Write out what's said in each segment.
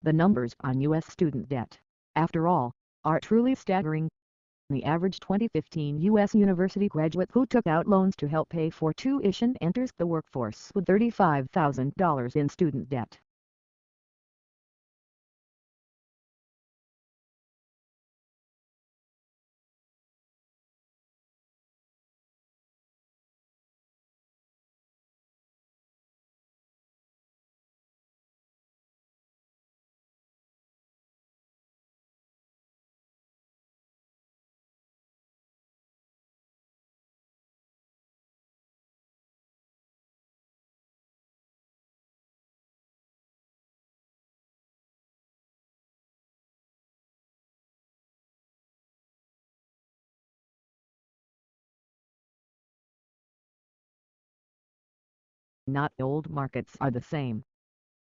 The numbers on U.S. student debt, after all, are truly staggering. The average 2015 U.S. university graduate who took out loans to help pay for tuition enters the workforce with $35,000 in student debt. Not all markets are the same.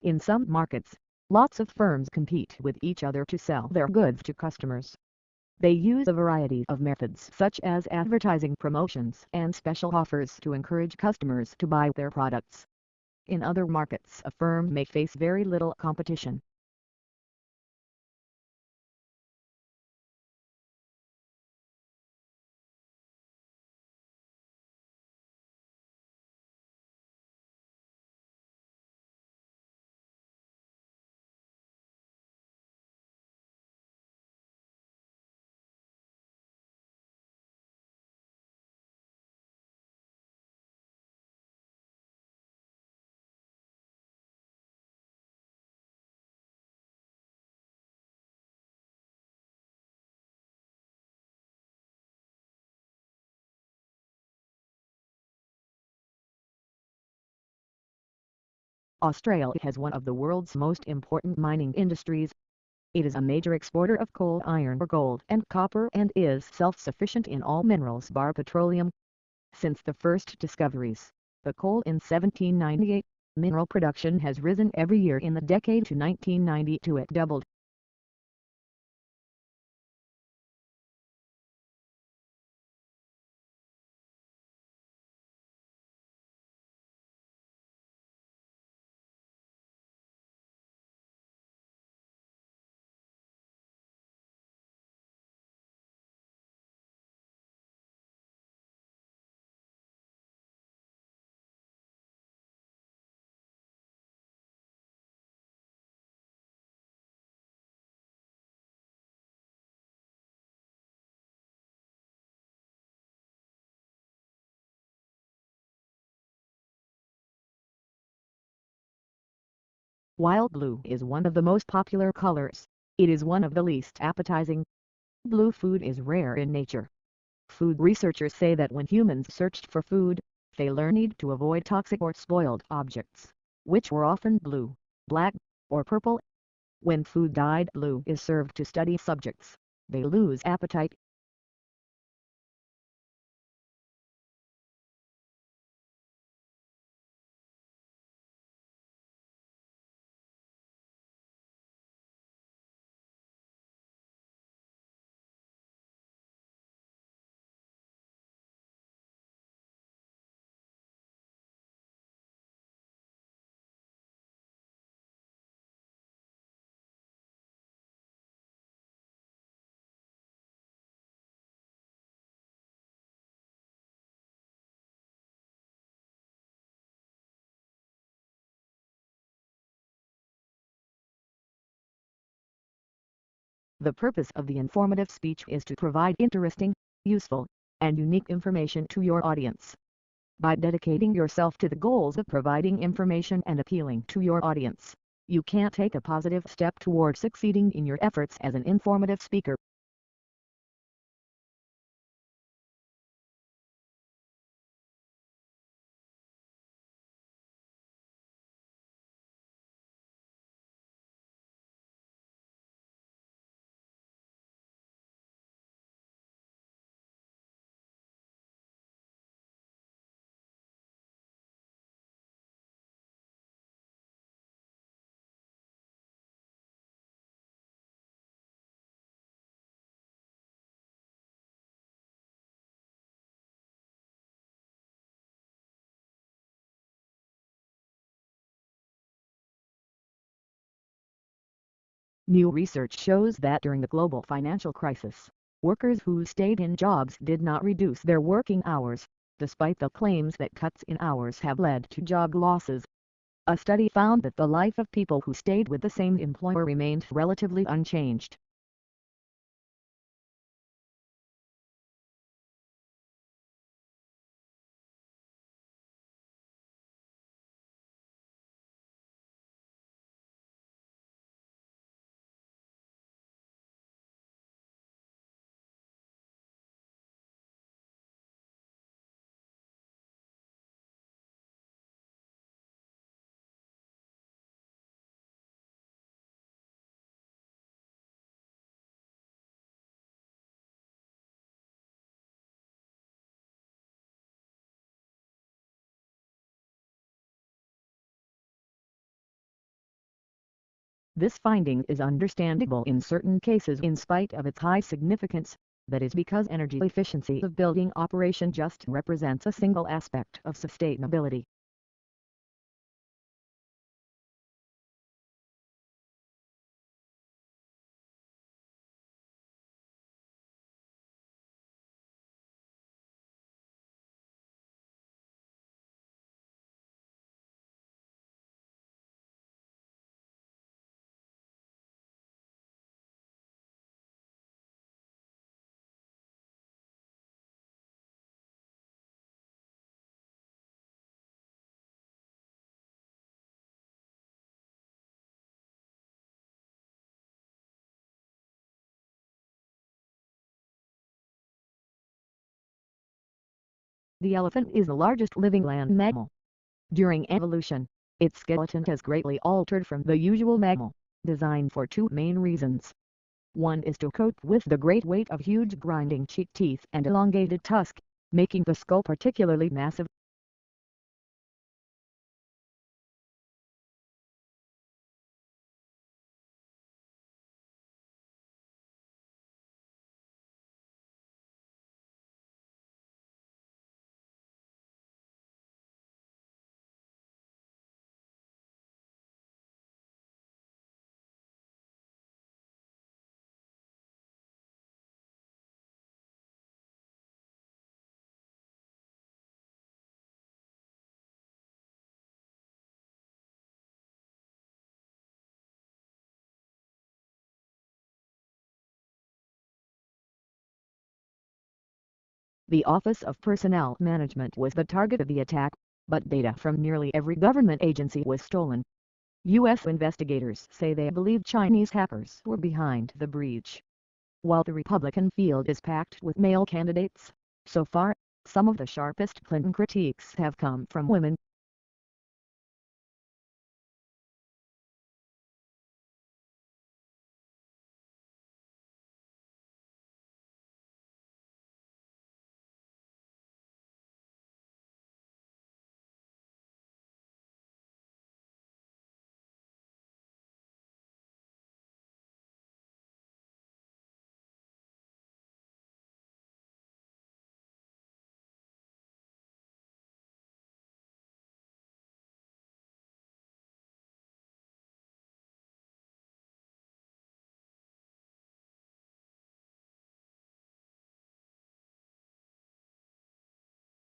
In some markets, lots of firms compete with each other to sell their goods to customers. They use a variety of methods such as advertising, promotions, and special offers to encourage customers to buy their products. In other markets, a firm may face very little competition. Australia has one of the world's most important mining industries. It is a major exporter of coal, iron ore, gold, and copper, and is self-sufficient in all minerals bar petroleum. Since the first discoveries, the coal in 1798, mineral production has risen every year in the decade to 1992 it doubled. While blue is one of the most popular colors, it is one of the least appetizing. Blue food is rare in nature. Food researchers say that when humans searched for food, they learned to avoid toxic or spoiled objects, which were often blue, black, or purple. When food dyed blue is served to study subjects, they lose appetite. The purpose of the informative speech is to provide interesting, useful, and unique information to your audience. By dedicating yourself to the goals of providing information and appealing to your audience, you can take a positive step toward succeeding in your efforts as an informative speaker. New research shows that during the global financial crisis, workers who stayed in jobs did not reduce their working hours, despite the claims that cuts in hours have led to job losses. A study found that the life of people who stayed with the same employer remained relatively unchanged. This finding is understandable in certain cases in spite of its high significance, that is because energy efficiency of building operation just represents a single aspect of sustainability. The elephant is the largest living land mammal. During evolution, its skeleton has greatly altered from the usual mammal, designed for two main reasons. One is to cope with the great weight of huge grinding cheek teeth and elongated tusk, making the skull particularly massive. The Office of Personnel Management was the target of the attack, but data from nearly every government agency was stolen. U.S. investigators say they believe Chinese hackers were behind the breach. While the Republican field is packed with male candidates, so far, some of the sharpest Clinton critiques have come from women.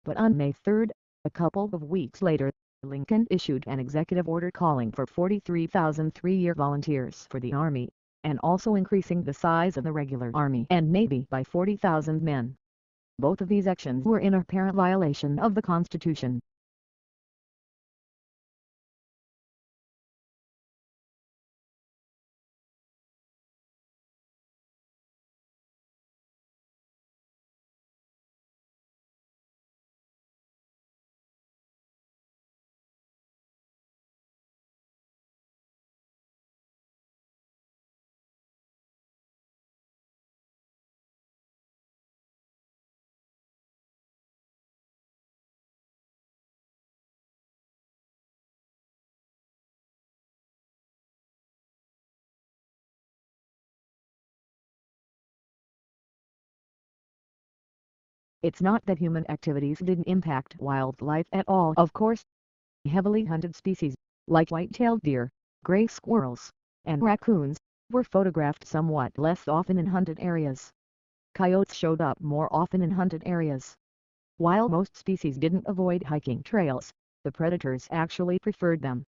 But on May 3, a couple of weeks later, Lincoln issued an executive order calling for 43,000 three-year volunteers for the Army, and also increasing the size of the regular Army and Navy by 40,000 men. Both of these actions were in apparent violation of the Constitution. It's not that human activities didn't impact wildlife at all. Of course, heavily hunted species, like white-tailed deer, gray squirrels, and raccoons, were photographed somewhat less often in hunted areas. Coyotes showed up more often in hunted areas. While most species didn't avoid hiking trails, the predators actually preferred them.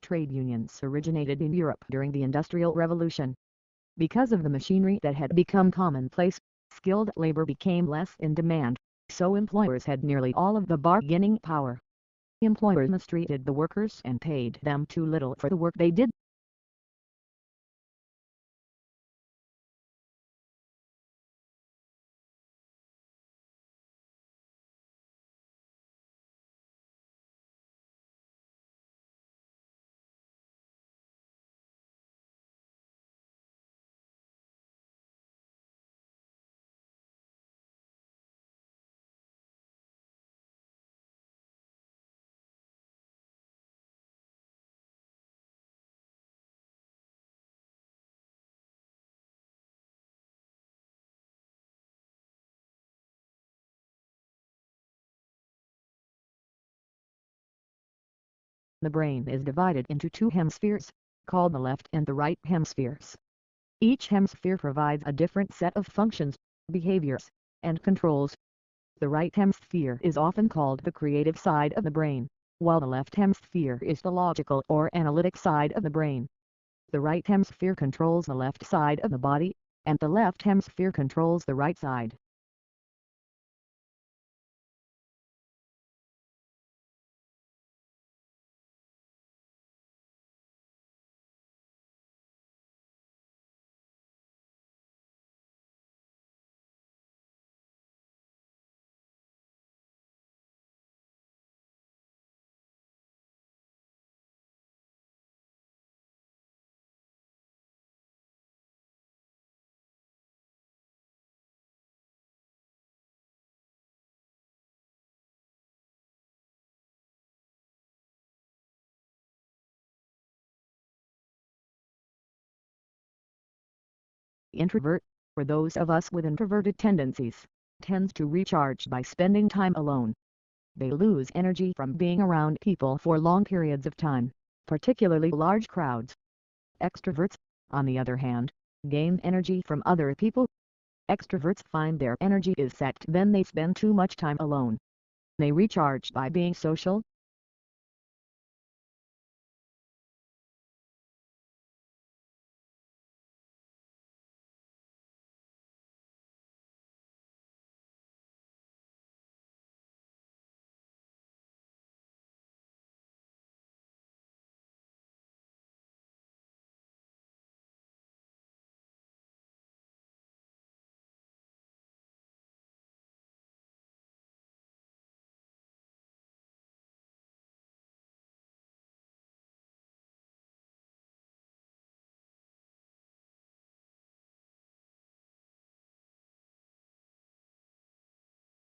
Trade unions originated in Europe during the Industrial Revolution. Because of the machinery that had become commonplace, skilled labor became less in demand, so employers had nearly all of the bargaining power. Employers mistreated the workers and paid them too little for the work they did. The brain is divided into two hemispheres, called the left and the right hemispheres. Each hemisphere provides a different set of functions, behaviors, and controls. The right hemisphere is often called the creative side of the brain, while the left hemisphere is the logical or analytic side of the brain. The right hemisphere controls the left side of the body, and the left hemisphere controls the right side. Introvert, for those of us with introverted tendencies, tends to recharge by spending time alone. They lose energy from being around people for long periods of time, particularly large crowds. Extroverts, on the other hand, gain energy from other people. Extroverts find their energy is sapped when they spend too much time alone. They recharge by being social.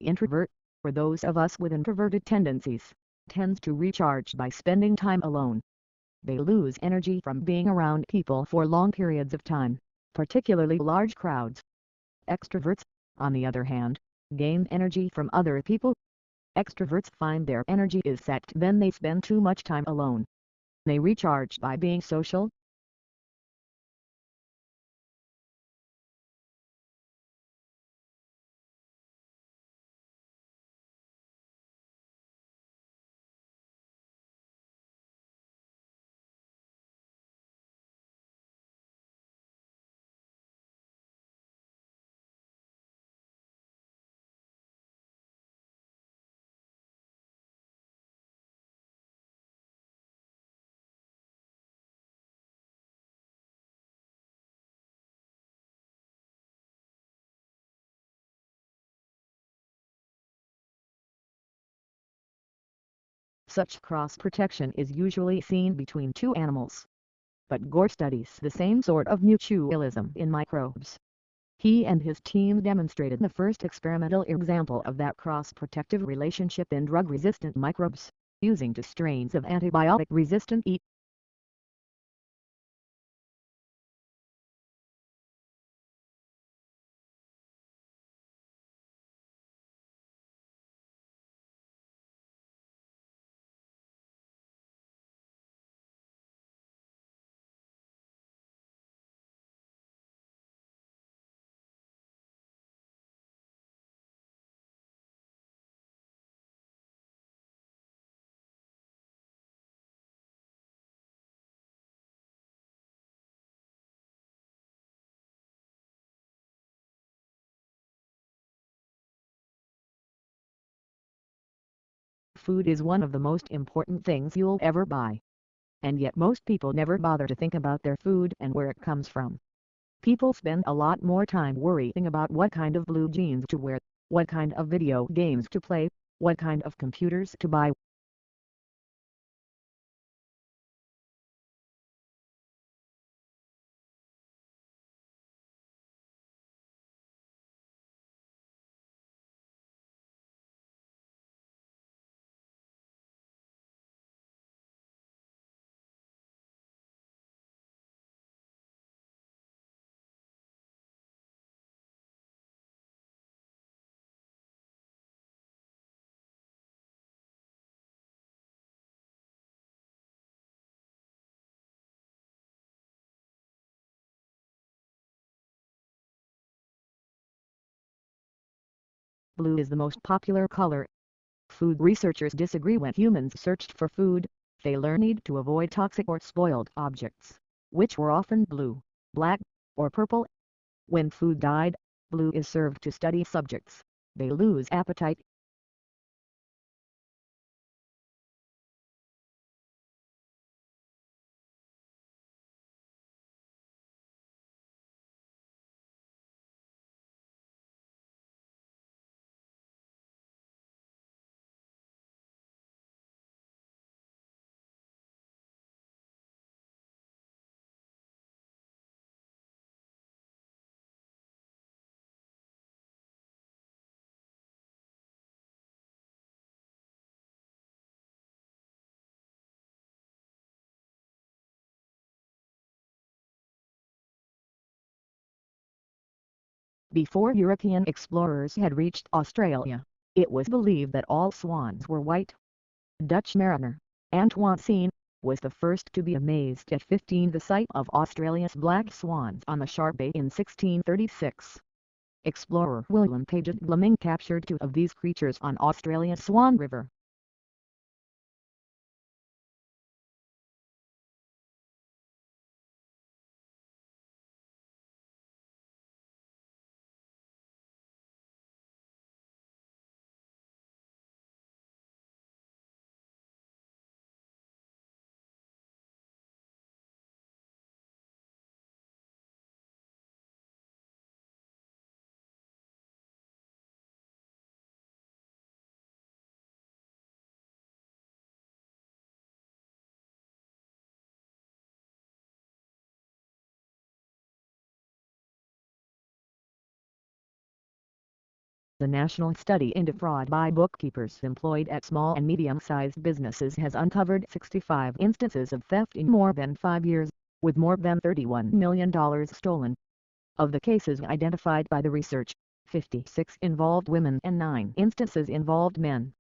Introvert, for those of us with introverted tendencies, tends to recharge by spending time alone. They lose energy from being around people for long periods of time, particularly large crowds. Extroverts, on the other hand, gain energy from other people. Extroverts find their energy is sapped when they spend too much time alone. They recharge by being social. Such cross-protection is usually seen between two animals. But Gore studies the same sort of mutualism in microbes. He and his team demonstrated the first experimental example of that cross-protective relationship in drug-resistant microbes, using two strains of antibiotic-resistant E. Food is one of the most important things you'll ever buy. And yet most people never bother to think about their food and where it comes from. People spend a lot more time worrying about what kind of blue jeans to wear, what kind of video games to play, what kind of computers to buy. Blue is the most popular color. Food researchers disagree. When humans searched for food, they learned to avoid toxic or spoiled objects, which were often blue, black, or purple. When food died, blue is served to study subjects. They lose appetite. Before European explorers had reached Australia, it was believed that all swans were white. Dutch mariner, Antoine Seine, was the first to be amazed at 15 the sight of Australia's black swans on the Sharp Bay in 1636. Explorer William Paget Fleming captured 2 of these creatures on Australia's Swan River. The national study into fraud by bookkeepers employed at small and medium-sized businesses has uncovered 65 instances of theft in more than 5 years, with more than $31 million stolen. Of the cases identified by the research, 56 involved women and 9 instances involved men.